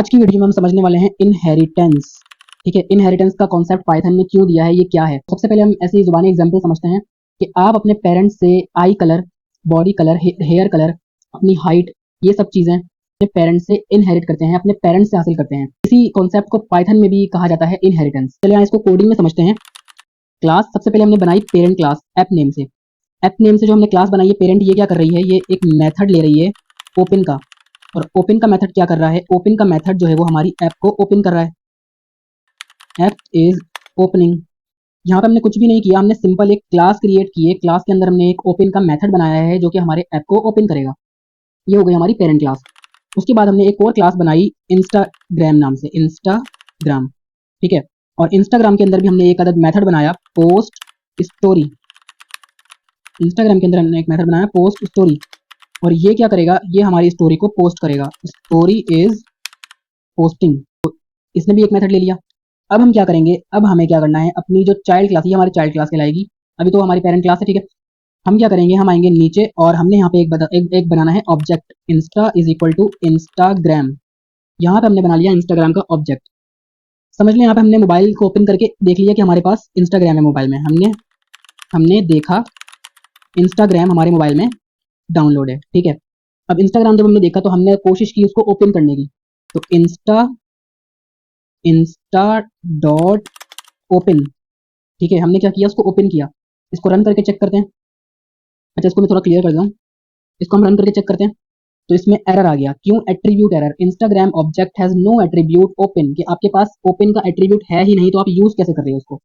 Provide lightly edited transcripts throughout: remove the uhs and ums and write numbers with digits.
आज की वीडियो में हम समझने वाले हैं इनहेरिटेंस। ठीक है, इनहेरिटेंस का कॉन्सेप्ट पाइथन ने क्यों दिया है, ये क्या है। सबसे पहले हम ऐसी जुबानी एग्जांपल समझते हैं कि आप अपने पेरेंट्स से eye colour, body colour, hair colour, अपनी हाइट, ये सब चीज़ें अपने पेरेंट्स से इनहेरिट करते हैं, अपने पेरेंट्स से हासिल करते हैं। इसी कॉन्सेप्ट को पाइथन में भी कहा जाता है इनहेरिटेंस। चलिए यहाँ इसको कोडिंग में समझते हैं। क्लास सबसे पहले हमने बनाई पेरेंट क्लास ऐप नेम से। ऐप नेम से जो हमने क्लास बनाई है पेरेंट, ये क्या कर रही है, ये एक मेथड ले रही है ओपन का। और ओपन का मेथड क्या कर रहा है, ओपन का मेथड जो है वो हमारी ऐप को ओपन कर रहा है। App is opening. यहाँ पे हमने कुछ भी नहीं किया, हमने सिंपल एक क्लास क्रिएट की है। क्लास के अंदर हमने एक ओपन का मेथड बनाया है जो कि हमारे ऐप को ओपन करेगा। ये हो गई हमारी पेरेंट क्लास। उसके बाद हमने एक और क्लास बनाई इंस्टाग्राम नाम से, इंस्टाग्राम। ठीक है, और इंस्टाग्राम के अंदर भी हमने एक अदद मेथड बनाया पोस्ट स्टोरी। इंस्टाग्राम के अंदर हमने एक मेथड बनाया पोस्ट स्टोरी, और ये क्या करेगा, ये हमारी स्टोरी को पोस्ट करेगा। Story is posting. तो इसने भी एक मेथड ले लिया। अब हम क्या करेंगे, अब हमें क्या करना है, अपनी जो चाइल्ड क्लास, ये हमारी चाइल्ड क्लास कहलाएगी। अभी तो हमारी पेरेंट क्लास है। ठीक है, हम क्या करेंगे, हम आएंगे नीचे और हमने यहाँ पे एक बनाना है object. Insta is equal to Instagram. यहाँ पे हमने बना लिया इंस्टाग्राम का ऑब्जेक्ट। समझ लें, यहाँ पे हमने मोबाइल को ओपन करके देख लिया कि हमारे पास इंस्टाग्राम है मोबाइल में। हमने देखा इंस्टाग्राम हमारे मोबाइल में डाउनलोड है। ठीक है, अब इंस्टाग्राम जब हमने देखा तो हमने कोशिश की उसको ओपन करने की। तो इंस्टा डॉट ओपन। ठीक है, हमने क्या किया, उसको ओपन किया। इसको रन करके चेक करते हैं। अच्छा, इसको मैं थोड़ा क्लियर कर दूँ। इसको हम रन करके चेक करते हैं तो इसमें एरर आ गया। क्यों? Attribute error. Instagram object has no attribute open, कि आपके पास ओपन का एट्रीब्यूट है ही नहीं, तो आप यूज कैसे कर रहे हो उसको।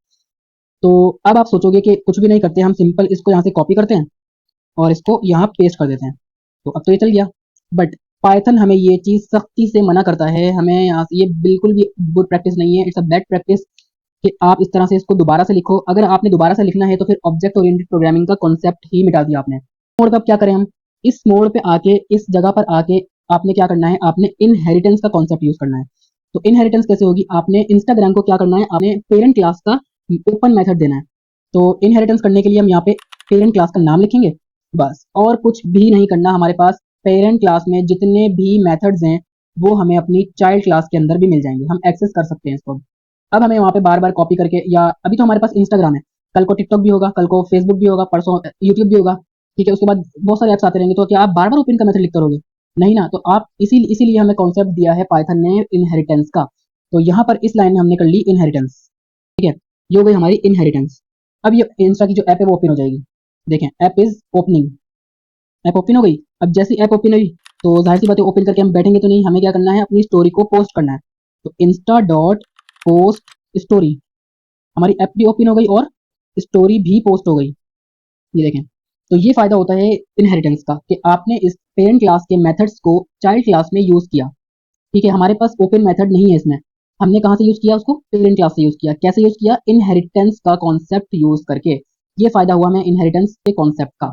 तो अब आप सोचोगे कि कुछ भी नहीं करते, हम सिंपल इसको यहाँ से कॉपी करते हैं और इसको यहाँ पेस्ट कर देते हैं। तो अब तो ये चल गया। बट पाइथन हमें ये चीज़ सख्ती से मना करता है। हमें यहाँ से, ये बिल्कुल भी गुड प्रैक्टिस नहीं है, इट्स अ बैड प्रैक्टिस कि आप इस तरह से इसको दोबारा से लिखो। अगर आपने दोबारा से लिखना है तो फिर ऑब्जेक्ट ओरिएंटेड प्रोग्रामिंग का कॉन्सेप्ट ही मिटा दिया आपने। मोड पे अब क्या करें हम, इस मोड पे आके, इस जगह पर आके आपने क्या करना है, आपने इनहेरिटेंस का कॉन्सेप्ट यूज करना है। तो इनहेरिटेंस कैसे होगी, आपने इंस्टाग्राम को क्या करना है, आपने पेरेंट क्लास का ओपन मेथड देना है। तो इनहेरिटेंस करने के लिए हम यहाँ पे पेरेंट क्लास का नाम लिखेंगे बस, और कुछ भी नहीं करना। हमारे पास पेरेंट क्लास में जितने भी मेथड्स हैं वो हमें अपनी चाइल्ड क्लास के अंदर भी मिल जाएंगे, हम एक्सेस कर सकते हैं इसको। अब हमें वहाँ पे बार बार कॉपी करके, या अभी तो हमारे पास इंस्टाग्राम है, कल को टिकटॉक भी होगा, कल को फेसबुक भी होगा, परसों यूट्यूब भी होगा। ठीक है, उसके बाद बहुत सारे ऐप्स आते रहेंगे, तो क्या आप बार बार ओपन का मेथड लिखते रहोगे? नहीं ना। तो आप इसीलिए हमें कॉन्सेप्ट दिया है पाइथन ने इनहेरिटेंस का। तो यहाँ पर इस लाइन में हमने कर ली इनहेरिटेंस। ठीक है, ये हो गई हमारी इनहेरिटेंस। अब ये इंस्टा की जो ऐप है वो ओपन हो जाएगी। देखें, app is opening. App open हो गई। अब जैसी ऐप ओपन हुई तो जाहिर सी बात है, ओपन करके हम बैठेंगे तो नहीं, हमें क्या करना है, अपनी स्टोरी को पोस्ट करना है। तो इंस्टा डॉट पोस्ट स्टोरी, हमारी ऐप भी ओपन हो गई और स्टोरी भी पोस्ट हो गई। ये देखें, तो ये फायदा होता है इनहेरिटेंस का कि आपने इस पेरेंट क्लास के मेथड्स को चाइल्ड क्लास में यूज किया। ठीक है, हमारे पास ओपन मेथड नहीं है इसमें, हमने कहाँ से यूज किया उसको, पेरेंट क्लास से यूज किया। कैसे यूज किया, इनहेरिटेंस का कॉन्सेप्ट यूज करके। ये फायदा हुआ हमें इनहेरिटेंस के कॉन्सेप्ट का।